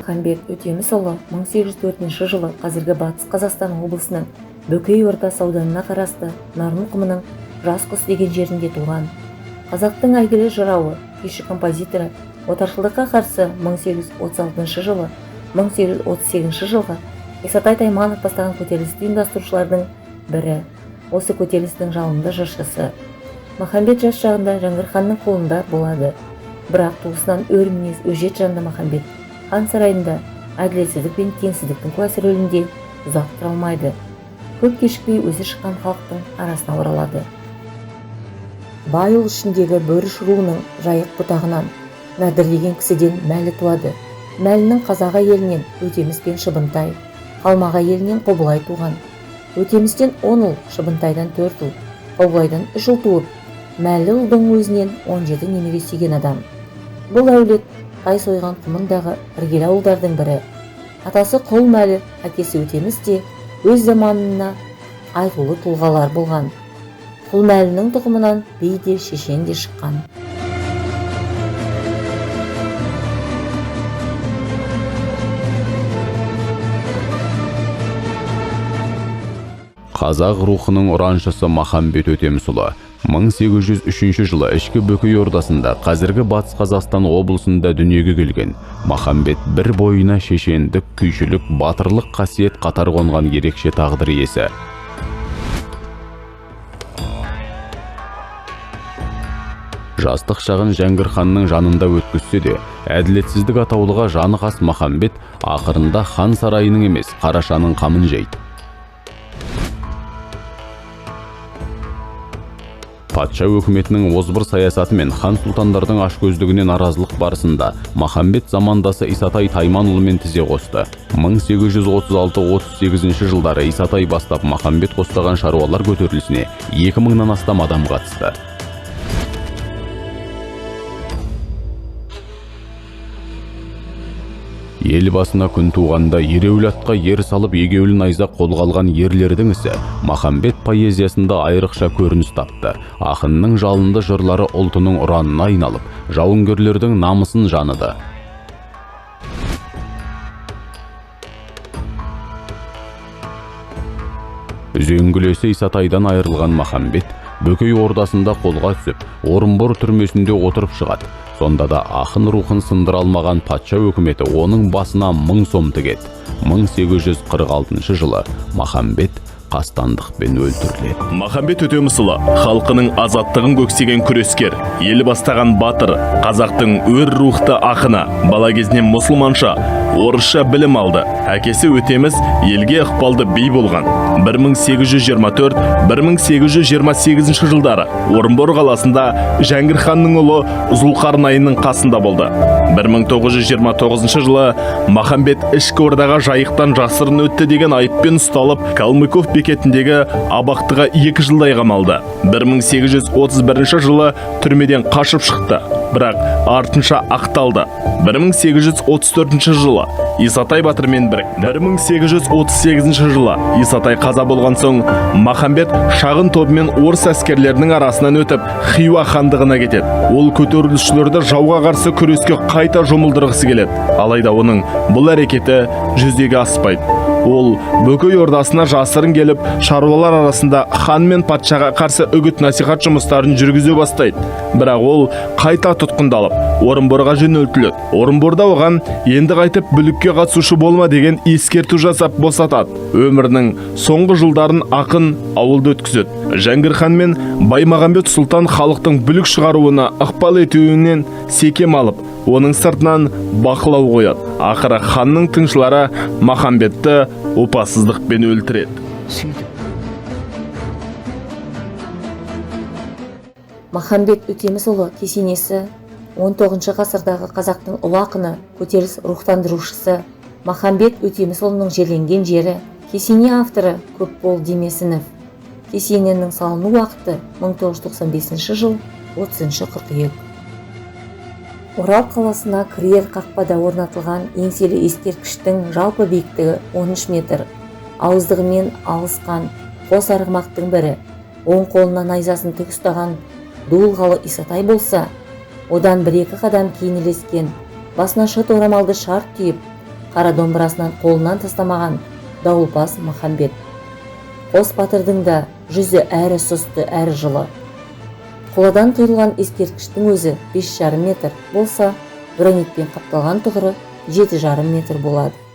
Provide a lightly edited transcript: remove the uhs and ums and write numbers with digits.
Махамбет Өтемісұлы 1804 жылы қазіргі Батыс Қазақстан облысының Бөкей Ордасы ауданына қарасты Нарынқұмының Жас Құс деген жерінде туған. Қазақтың әйгілі жырауы, күйші композиторы, отаршылдыққа қарсы 1836 жылы 1838 жылға Исатай Тайманов бастаған көтерілісті ұйымдастырушылардың бірі. Осы көтерілістің жалынды жыршысы. Махамбет жас шағында Жәңгір ханның қолында болады. Бірақ туысынан өр мінез өжет жанды Махамбет хан сарайында әділетсіздік пен теңсіздіктің куәсі рөлінде ұзақ тұра алмайды. Көп кешікпей өзі шыққан халықтың арасына оралады. Бай ұл ішіндегі Бөріш руының жайық бұтағынан Нәдір деген кісіден Мәлі туады. Мәлінің Қазаға елінен Өтеміс пен Шыбынтай, Қалмаға елінен Қобылай туған. Өтемістен 10 ұл, Шыбынтайдан 4 ұл, Қобылайдан 3 ұл туып, Мәлі ұлдың өзінен 17 немере сүйген адам. Бұл әулет тай сойған құмындағы іргелі ауылдардың бірі. Атасы Құл Мәлі, әкесі Өтеміс те өз заманына айтулы тұлғалар болған. Құл Мәлінің тұқымынан би де шешен де шыққан. Қазақ рухының ұраншысы Махамбет Өтемісұлы 1803 жылы ішкі Бөкей Ордасында, қазіргі Батыс Қазақстан облысында дүниеге келген. Махамбет бір бойына шешендік, күйшілік, батырлық қасиет қатар қонған ерекше тағдыр иесі. Жастық шағын Жәңгір ханның жанында өткізсе де, әділетсіздік атаулыға жаны қас Махамбет ақырында хан сарайының емес, Қарашаның қамын жейді. Патша өкіметінің озбыр саясаты мен хан сұлтандардың ашкөздігіне наразылық барысында Махамбет замандасы Исатай Тайманұлымен тізе қосты. 1836-38 жылдары Исатай бастап Махамбет қостаған шаруалар көтерілісіне 2000-нан астам адам қатысты. Ел басына күн туғанда ереулі атқа ер салып егеулі найза қолға алған ерлердің ісі Махамбет поэзиясында айрықша көрініс тапты. Ақынның жалынды жырлары ұлтының ұранына айналып, жауынгерлердің намысын жаныды. Үзеңгілесі Исатайдан айырылған Махамбет Бөкей Ордасында қолға түсіп, Орынбор түрмесінде отырып шығады. Сонда да ақын рухын сындыра алмаған патша өкіметі оның басына 1000 сом тігеді. 1846 жылы Махамбет қастандықпен өлтіріледі. Махамбет Өтемісұлы халқының азаттығын көксеген күрескер, ел бастаған батыр, қазақтың өр рухты ақыны, бала кезінен мұсылманша, орысша білім алды. Әкесі Өтеміс елге ықпалды би болған. 1824-1828 жылдары Орынбор қаласында Жәңгір ханның ұлы Зұлқарнайынның қасында болды. 1929 жылы Махамбет ішкі ордаға жайықтан жасырын өтті деген айыппен ұсталып, Калмыков бекетіндегі абақтыға 2 жылдай қамалды. 1831 жылы түрмеден қашып шықты, бірақ артынша ақталды. 1834 жылы Исатай батырмен бірікті. 1838 жылы Исатай қаза болған соң Махамбет шағын тобымен орыс әскерлерінің арасынан өтіп Хиуа хандығына кетеді. Ол көтерілісшілерді жауға қарсы күреске қайта жұмылдырғысы келеді. Алайда оның бұл әрекеті жүзеге аспайды. Ол Бөкей Ордасына жасырын келіп, шаруалар арасында хан мен патшаға қарсы үгіт насихат жұмыстарын жүргізе бастайды. Бірақ ол қайта тұтқындалып, Орынборға жөнелтіледі. Орынборда оған енді қайтып бүлікке қатысушы болма деген ескерту жасап босатады. Өмірінің соңғы жылдарын ақын ауылда өткізеді. Жәңгір хан мен Баймағамбет сұлтан халықтың бүлік шығаруына ықпал етуінен секем алып, оның сыртынан бақылау қояды. Ақыры ханның тыңшылары Махамбетті опасыздықпен өлтіреді. Махамбет Өтемісұлы кесенесі 19 ғасырдағы қазақтың ұлы ақыны, көтеріліс рухтандырушысы Махамбет Өтемісұлының жерленген жері. Кесене авторы Көпбол Демесінов. Кесененің салыну уақыты 1995 жыл 30 қыркүйек. Орал қаласына кірер қақпада орнатылған еңселі ескерткіштің жалпы биіктігі 13 метр. Ауыздығымен алысқан қос арғымақтың бірі, оң қолына найзасын тік ұстаған дуылғалы Исатай болса, одан 1-2 қадам кейін ілескен, басына шыт орамалды шарт түйіп, қара домбырасынан қолынан тастамаған дауылпаз Махамбет. Қос батырдың да жүзі әрі сұсты, әрі жылы. Қоладан құйылған ескерткіштің өзі 5,5 метр болса, гранитпен қапталған тұғыры 7,5 метр болады.